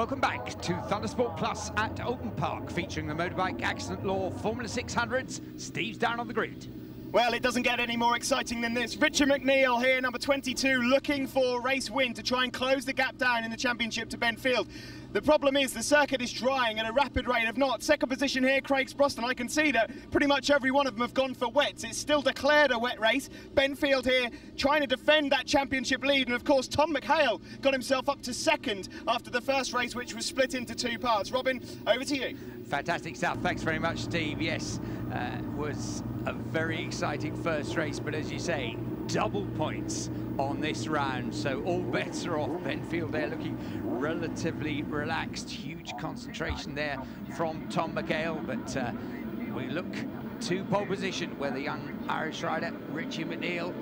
Welcome back to Thundersport Plus at Open Park, featuring the motorbike accident law Formula 600s. Steve's down on the grid. Well, it doesn't get any more exciting than this. Richard McNeil here, number 22, looking for race win to try and close the gap down in the championship to Ben Field. The problem is the circuit is drying at a rapid rate of knots. Second position here, Craig Sproston. I can see that pretty much every one of them have gone for wets. It's still declared a wet race. Ben Field here trying to defend that championship lead. And of course, Tom McHale got himself up to second after the first race, which was split into two parts. Robin, over to you. Fantastic stuff. Thanks very much, Steve. Yes, was a very exciting first race, but as you say, double points on this round, so all bets are off. Ben Field there looking relatively relaxed. Huge concentration there from Tom McHale, but we look to pole position where the young Irish rider Richie McNeil,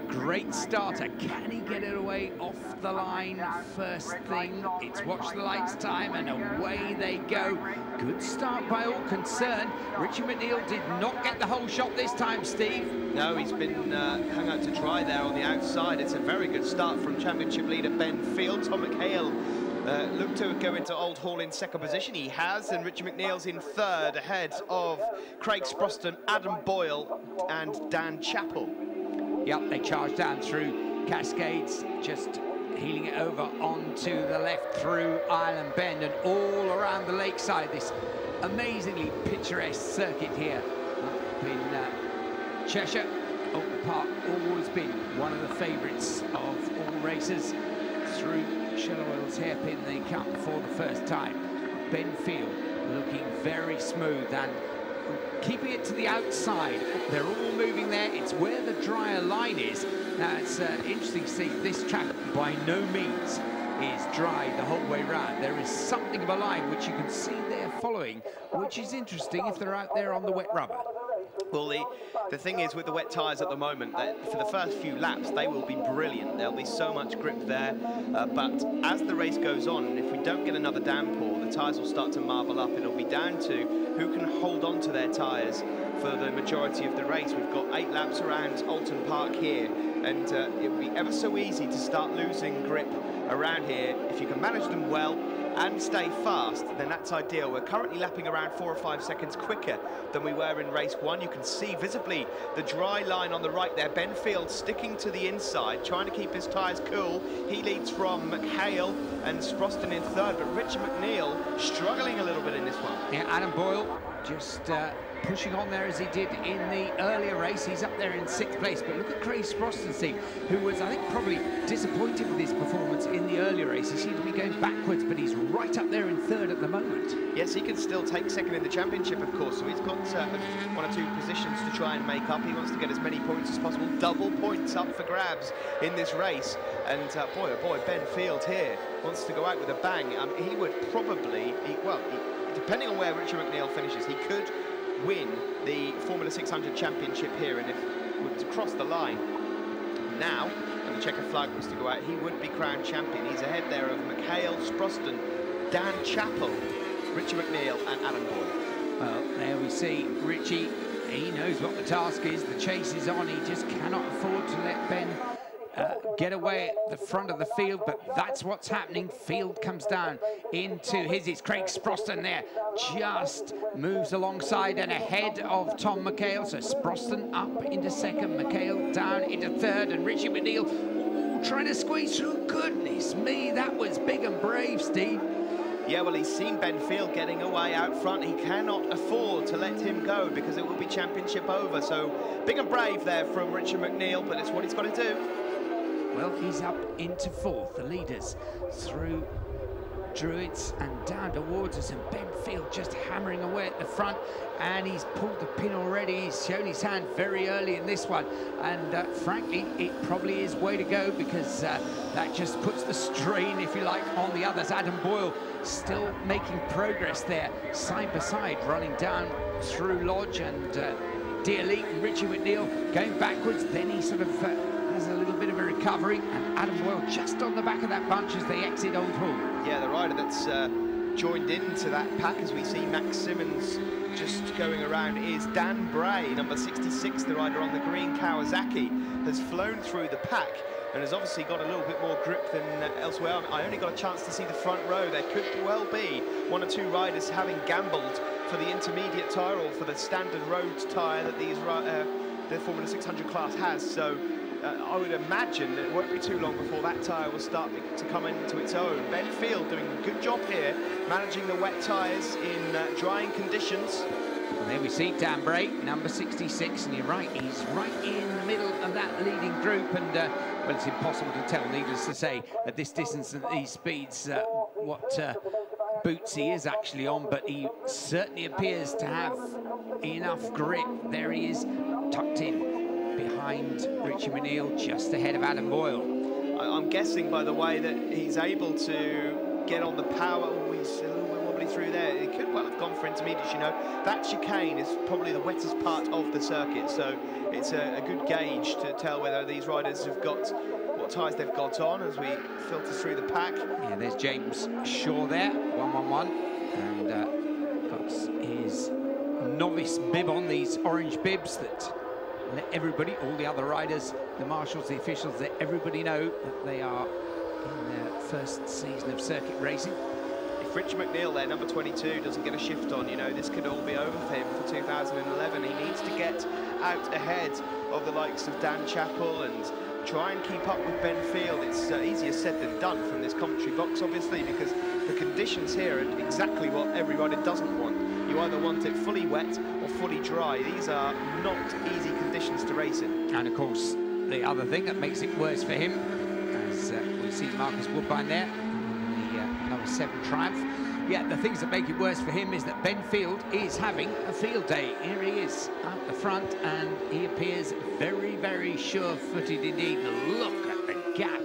great starter. Can he get it away off the line? First thing, it's watch the lights time, and away they go. Good start by all concerned. Richie McNeil did not get the whole shot this time, Steve. No, he's been hung out to dry there on the outside. It's a very good start from championship leader Ben Field. Tom McHale looked to go into Old Hall in second position. He has, and Richie McNeil's in third, ahead of Craig Sproston, Adam Boyle and Dan Chappell. Yep, they charge down through Cascades, just heeling it over onto the left through Island Bend and all around the lakeside. This amazingly picturesque circuit here up in Cheshire. Open Park always been one of the favourites of all racers. Through Shellerwell's hairpin they come for the first time. Ben Field looking very smooth and keeping it to the outside. They're all moving there. It's where the drier line is. Now it's interesting to see this track by no means is dry the whole way round. There is something of a line which you can see they're following, which is interesting if they're out there on the wet rubber. Well, the thing is with the wet tyres at the moment, that for the first few laps, they will be brilliant. There'll be so much grip there. But as the race goes on, and if we don't get another downpour, the tyres will start to marble up. It'll be down to who can hold on to their tyres for the majority of the race. We've got 8 laps around Oulton Park here, and it will be ever so easy to start losing grip around here. If you can manage them well and stay fast, then that's ideal. We're currently lapping around 4 or 5 seconds quicker than we were in race 1. You can see visibly the dry line on the right there. Ben Field sticking to the inside, trying to keep his tyres cool. He leads from McHale and Sproston in third, but Richard McNeil struggling a little bit in this one. Yeah, Adam Boyle just pushing on there as he did in the earlier race. He's up there in 6th place, but look at Craig Sproston, Steve, who was, I think, probably disappointed with his performance in the earlier race. He seemed to be going backwards, but he's right up there in 3rd at the moment. Yes, he can still take 2nd in the championship, of course, so he's got 1 or 2 positions to try and make up. He wants to get as many points as possible, double points up for grabs in this race. And boy, oh boy, Ben Field here wants to go out with a bang. He would probably, depending on where Richard McNeil finishes, he could win the Formula 600 championship here, and if he were to cross the line now and the checker flag was to go out, he would be crowned champion. He's ahead there of McHale, Sproston, Dan Chappell, Richard McNeil and Adam Boyle. Well, there we see Richie. He knows what the task is. The chase is on. He just cannot afford to let Ben get away at the front of the field, but that's what's happening. Field comes down into his. It's Craig Sproston there, just moves alongside and ahead of Tom McHale. So Sproston up into 2nd, McHale down into 3rd, and Richie McNeil trying to squeeze through. Goodness me, that was big and brave, Steve. Yeah, well, he's seen Ben Field getting away out front. He cannot afford to let him go because it will be championship over. So big and brave there from Richard McNeil, but it's what he's got to do. Well, he's up into 4th. The leaders through Druids and down towards us, and Ben Field just hammering away at the front, and he's pulled the pin already. He's shown his hand very early in this one, and frankly, it probably is way to go, because that just puts the strain, if you like, on the others. Adam Boyle still making progress there, side by side, running down through Lodge and Dearly. Richie McNeil going backwards, then he sort of has a little bit of a recovery, and Adam Boyle just on the back of that bunch as they exit Old Hall. Yeah, the rider that's joined into that pack as we see Max Simmons just going around is Dan Bray, number 66, the rider on the green Kawasaki, has flown through the pack and has obviously got a little bit more grip than elsewhere. I only got a chance to see the front row. There could well be one or two riders having gambled for the intermediate tyre or for the standard road tyre that the Formula 600 class has. So I would imagine that it won't be too long before that tyre will start to come into its own. Ben Field doing a good job here, managing the wet tyres in drying conditions. And there we see Dan Bray, number 66, and you're right, he's right in the middle of that leading group, and well, it's impossible to tell, needless to say, at this distance and at these speeds, what boots he is actually on, but he certainly appears to have enough grip. There he is, tucked in behind Richie McNeil, just ahead of Adam Boyle. I'm guessing by the way that he's able to get on the power. He's a little bit wobbly through there. It could well have gone for intermediates, you know. That chicane is probably the wettest part of the circuit, so it's a good gauge to tell whether these riders have got what tyres they've got on as we filter through the pack. Yeah, there's James Shaw there, 111, and got his novice bib on, these orange bibs that let everybody, all the other riders, the marshals, the officials, let everybody know that they are in their first season of circuit racing. If Richard McNeil there, number 22, doesn't get a shift on, you know, this could all be over for him for 2011. He needs to get out ahead of the likes of Dan Chappell and try and keep up with Ben Field. It's easier said than done from this commentary box, obviously, because the conditions here are exactly what every rider doesn't want. You either want it fully wet or fully dry. These are not easy conditions to race in. And of course, the other thing that makes it worse for him, as we see Marcus Woodbine there, the number 7 Triumph. Yeah, the things that make it worse for him is that Ben Field is having a field day. Here he is at the front, and he appears very, very sure-footed indeed. Look at the gap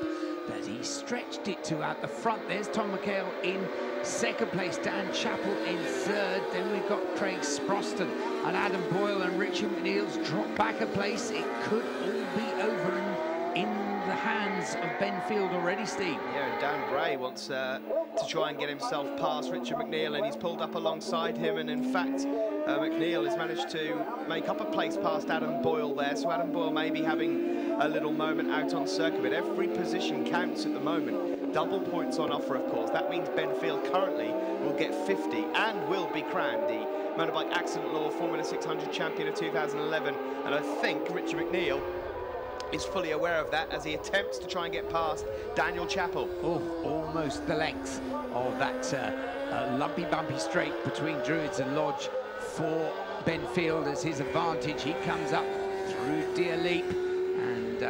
that he stretched it to out the front. There's Tom McHale in second place, Dan Chappell in third. Then we've got Craig Sproston and Adam Boyle, and Richie McNeil's dropped back a place. It could all be over and in the hands of Ben Field already, Steve. Yeah, and Dan Bray wants to try and get himself past Richard McNeil, and he's pulled up alongside him, and in fact McNeil has managed to make up a place past Adam Boyle there, so Adam Boyle may be having a little moment out on circuit, but every position counts at the moment. Double points on offer, of course. That means Ben Field currently will get 50 and will be crowned the Motorbike Accident Law Formula 600 champion of 2011, and I think Richard McNeil is fully aware of that as he attempts to try and get past Daniel Chappell. Oh, almost the length of that lumpy, bumpy straight between Druids and Lodge for Ben Field as his advantage. He comes up through Deer Leap and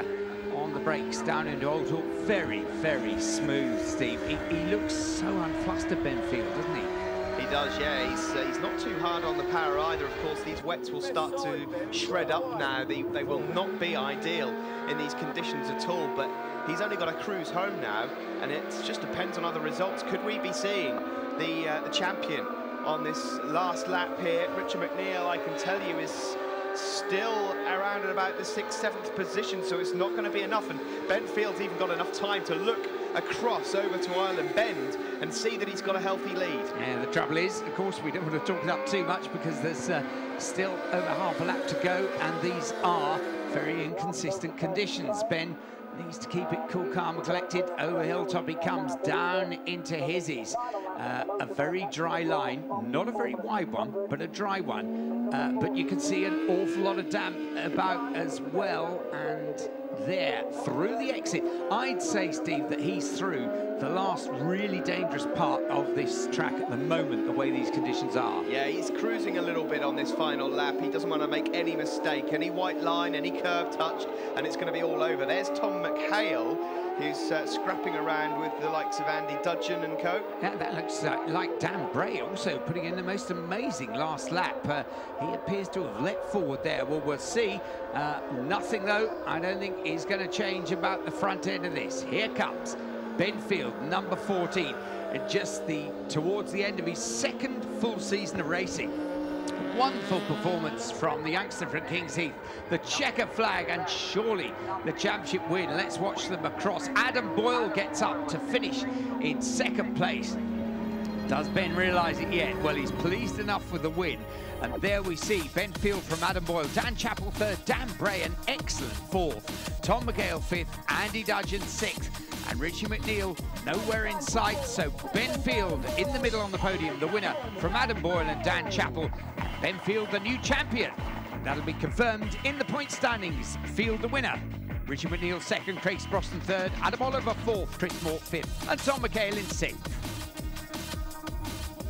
on the brakes down into Old Hawk. Very, very smooth, Steve. He looks so unflustered, Ben Field, doesn't he? He does, yeah. He's not too hard on the power either. Of course, these wets will start to shred up now. They will not be ideal in these conditions at all, but he's only got to cruise home now, and it just depends on other results. Could we be seeing the champion on this last lap here? Richard McNeil, I can tell you, is still around at about the 6th, 7th position, so it's not going to be enough, and Ben Field's even got enough time to look across over to Island Bend and see that he's got a healthy lead. Yeah, the trouble is, of course, we don't want to talk it up too much because there's still over half a lap to go, and these are very inconsistent conditions. Ben needs to keep it cool, calm and collected. Over hilltop he comes, down into Hizzies. A very dry line, not a very wide one, but a dry one. But you can see an awful lot of damp about as well, and there, through the exit, I'd say, Steve, that he's through the last really dangerous part of this track at the moment, the way these conditions are. Yeah, he's cruising a little bit on this final lap. He doesn't want to make any mistake, any white line, any curve touch, and it's going to be all over. There's Tom McHale, who's scrapping around with the likes of Andy Dudgeon and co. Yeah, that looks like Dan Bray also putting in the most amazing last lap. He appears to have leapt forward there. Well, we'll see. Nothing, though, I don't think is going to change about the front end of this. Here comes Ben Field, number 14, just towards the end of his second full season of racing. Wonderful performance from the youngster from Kings Heath. The checker flag and surely the championship win. Let's watch them across. Adam Boyle gets up to finish in second place. Does Ben realise it yet? Well, he's pleased enough with the win. And there we see Ben Field from Adam Boyle, Dan Chappell third, Dan Bray an excellent fourth, Tom McHale fifth, Andy Dudgeon sixth, and Richie McNeil nowhere in sight. So Ben Field in the middle on the podium, the winner from Adam Boyle and Dan Chappell. Ben Field, the new champion. That'll be confirmed in the point standings. Field the winner. Richie McNeil second, Craig Sproston third, Adam Oliver fourth, Chris Mort fifth, and Tom McHale in sixth.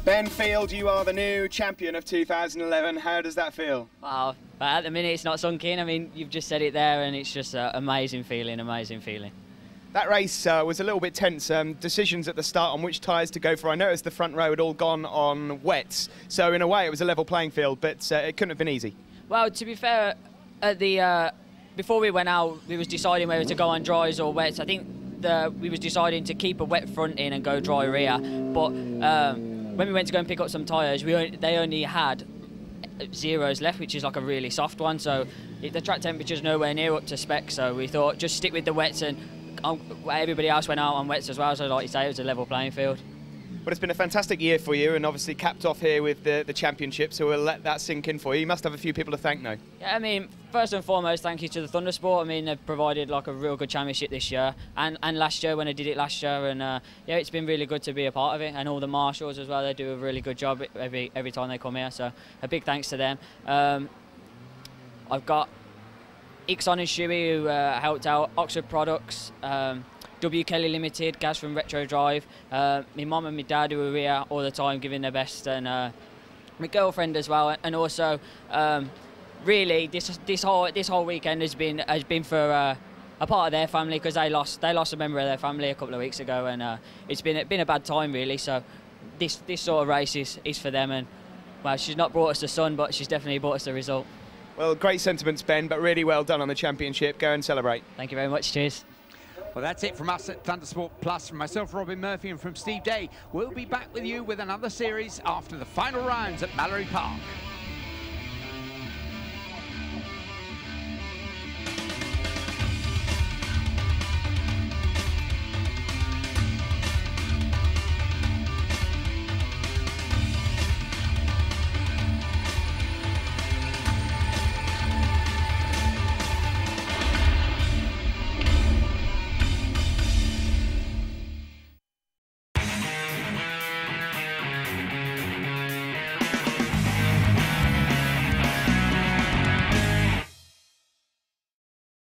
Ben Field, you are the new champion of 2011. How does that feel? Wow, at the minute it's not sunk in. I mean, you've just said it there, and it's just an amazing feeling, amazing feeling. That race was a little bit tense. Decisions at the start on which tyres to go for. I noticed the front row had all gone on wets, so in a way it was a level playing field, but it couldn't have been easy. Well, to be fair, at the before we went out, we was deciding whether to go on dries or wets. I think we was deciding to keep a wet front in and go dry rear, but when we went to go and pick up some tyres, they only had zeros left, which is like a really soft one, so the track temperature's nowhere near up to spec, so we thought just stick with the wets, and everybody else went out on wets as well, so like you say, it was a level playing field. But it's been a fantastic year for you, and obviously capped off here with the championship, so we'll let that sink in for you. You must have a few people to thank now. Yeah, I mean, first and foremost, thank you to the Thundersport. I mean, they've provided like a real good championship this year, and last year when I did it last year, and yeah, it's been really good to be a part of it, and all the marshals as well. They do a really good job every time they come here, so a big thanks to them. I've got Ixon and Shuey who helped out, Oxford Products, W. Kelly Limited, Gaz from Retro Drive, my mum and my dad who are here all the time giving their best, and my girlfriend as well, and also really this whole weekend has been for a part of their family, because they lost a member of their family a couple of weeks ago, and it's been a bad time really. So this sort of race is for them, and well, she's not brought us the sun, but she's definitely brought us the result. Well, great sentiments, Ben, but really well done on the championship. Go and celebrate. Thank you very much. Cheers. Well, that's it from us at Thundersport Plus. From myself, Robin Murphy, and from Steve Day. We'll be back with you with another series after the final rounds at Mallory Park.